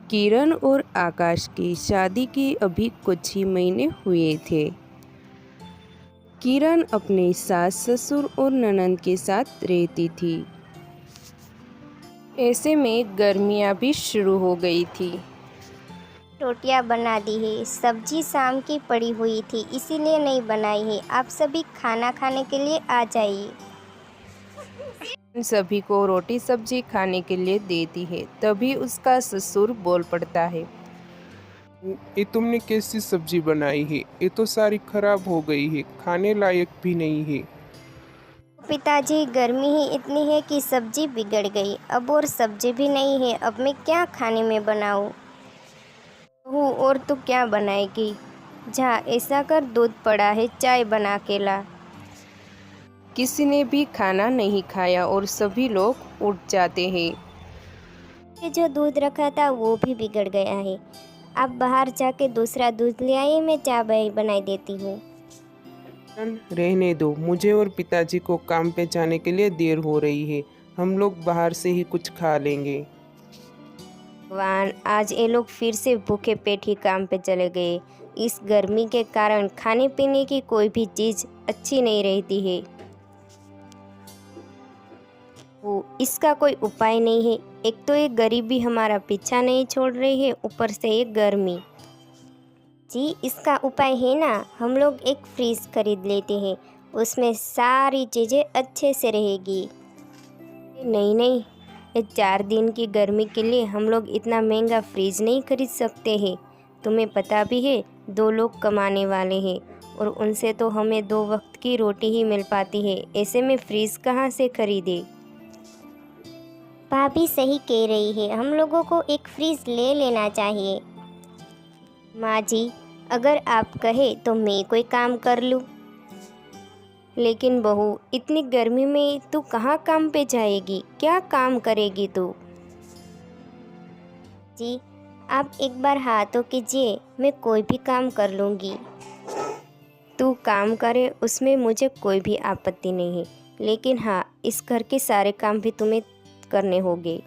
किरण और आकाश की शादी के अभी कुछ ही महीने हुए थे। किरण अपने सास ससुर और ननंद के साथ रहती थी। ऐसे में गर्मियां भी शुरू हो गई थी। रोटियां बना दी है, सब्जी शाम की पड़ी हुई थी इसीलिए नहीं बनाई है। आप सभी खाना खाने के लिए आ जाइए। सभी को रोटी सब्जी खाने के लिए देती है, तभी उसका ससुर बोल पड़ता है। ये तुमने कैसी सब्जी बनाई है? ये तो सारी खराब हो गई है, खाने लायक भी नहीं है। पिताजी, गर्मी ही इतनी है कि सब्जी बिगड़ गई। अब और सब्जी भी नहीं है, अब मैं क्या खाने में बनाऊं? बहू, और तू क्या बनाएगी? जा, ऐसा कर, दूध पड़ा है, चाय बना के ला। किसी ने भी खाना नहीं खाया और सभी लोग उठ जाते हैं। ये जो दूध रखा था वो भी बिगड़ गया है। आप बाहर जाके दूसरा दूध ले आइए, मैं चाय बनाई देती हूँ। रहने दो, मुझे और पिताजी को काम पे जाने के लिए देर हो रही है। हम लोग बाहर से ही कुछ खा लेंगे। भगवान, आज ये लोग फिर से भूखे पेट ही काम पे चले गए। इस गर्मी के कारण खाने पीने की कोई भी चीज़ अच्छी नहीं रहती है। वो इसका कोई उपाय नहीं है। एक तो ये गरीबी हमारा पीछा नहीं छोड़ रही है, ऊपर से ये गर्मी। जी, इसका उपाय है ना, हम लोग एक फ्रीज खरीद लेते हैं, उसमें सारी चीज़ें अच्छे से रहेगी। नहीं नहीं, ये 4 दिन की गर्मी के लिए हम लोग इतना महंगा फ्रिज नहीं खरीद सकते हैं। तुम्हें पता भी है, 2 लोग कमाने वाले हैं और उनसे तो हमें 2 वक्त की रोटी ही मिल पाती है। ऐसे में फ्रिज कहाँ से खरीदे? भाभी सही कह रही है, हम लोगों को एक फ्रिज ले लेना चाहिए। माँ जी, अगर आप कहे तो मैं कोई काम कर लूँ। लेकिन बहू, इतनी गर्मी में तू कहाँ काम पे जाएगी? क्या काम करेगी तू? जी, आप एक बार हाँ तो कीजिए, मैं कोई भी काम कर लूँगी। तू काम करे उसमें मुझे कोई भी आपत्ति नहीं है, लेकिन हाँ, इस घर के सारे काम भी तुम्हें करने होंगे।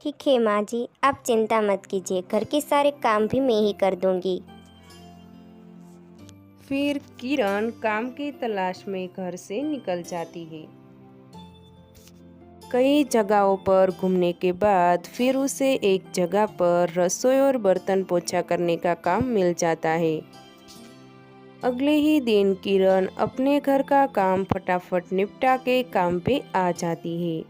ठीक है माँ जी, आप चिंता मत कीजिए, घर के सारे काम भी मैं ही कर दूँगी। फिर किरण काम की तलाश में घर से निकल जाती है। कई जगहों पर घूमने के बाद फिर उसे एक जगह पर रसोई और बर्तन पोछा करने का काम मिल जाता है। अगले ही दिन किरण अपने घर का काम फटाफट निपटा के काम पे आ जाती है।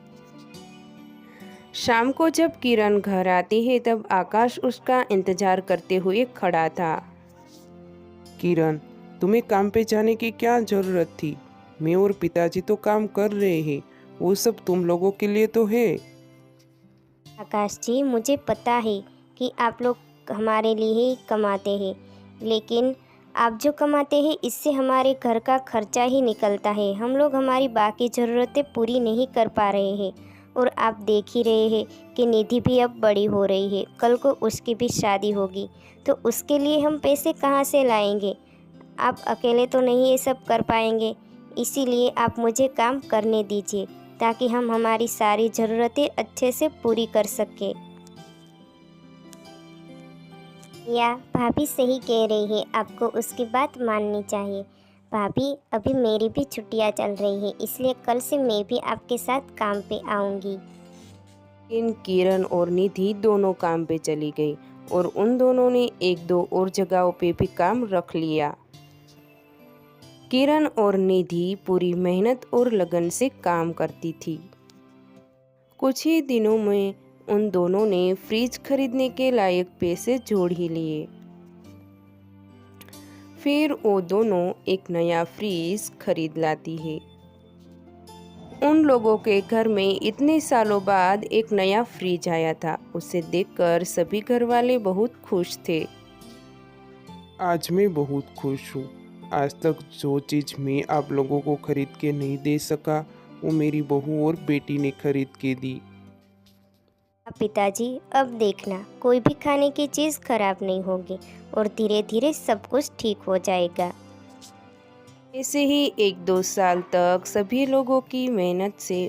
शाम को जब किरण घर आती है तब आकाश उसका इंतजार करते हुए खड़ा था। किरण, तुम्हें काम पे जाने की क्या जरूरत थी? मैं और पिताजी तो काम कर रहे हैं, वो सब तुम लोगों के लिए तो है। आकाश जी, मुझे पता है कि आप लोग हमारे लिए ही कमाते हैं, लेकिन आप जो कमाते हैं इससे हमारे घर का खर्चा ही निकलता है। हम लोग हमारी बाकी ज़रूरतें पूरी नहीं कर पा रहे हैं। और आप देख ही रहे हैं कि निधि भी अब बड़ी हो रही है, कल को उसकी भी शादी होगी, तो उसके लिए हम पैसे कहाँ से लाएंगे? आप अकेले तो नहीं ये सब कर पाएंगे, इसीलिए आप मुझे काम करने दीजिए ताकि हम हमारी सारी ज़रूरतें अच्छे से पूरी कर सकें। या भाभी सही कह रही है, आपको उसकी बात माननी चाहिए। भाभी, अभी मेरी भी छुट्टियां चल रही है, इसलिए कल से मैं भी आपके साथ काम पे आऊँगी। इन किरण और निधि दोनों काम पे चली गई और उन दोनों ने एक दो और जगहों पे भी काम रख लिया। किरण और निधि पूरी मेहनत और लगन से काम करती थी। कुछ ही दिनों में उन दोनों ने फ्रिज खरीदने के लायक पैसे जोड़ ही लिए। फिर वो दोनों एक नया फ्रिज खरीद लाती है। उन लोगों के घर में इतने सालों बाद एक नया फ्रिज आया था। उसे देखकर सभी घर वाले बहुत खुश थे। आज मैं बहुत खुश हूँ। आज तक जो चीज़ मैं आप लोगों को खरीद के नहीं दे सका, वो मेरी बहू और बेटी ने खरीद के दी। पिताजी, अब देखना, कोई भी खाने की चीज़ खराब नहीं होगी और धीरे धीरे सब कुछ ठीक हो जाएगा। ऐसे ही एक दो साल तक सभी लोगों की मेहनत से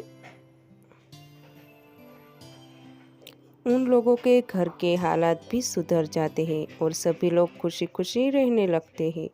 उन लोगों के घर के हालात भी सुधर जाते हैं और सभी लोग खुशी खुशी रहने लगते हैं।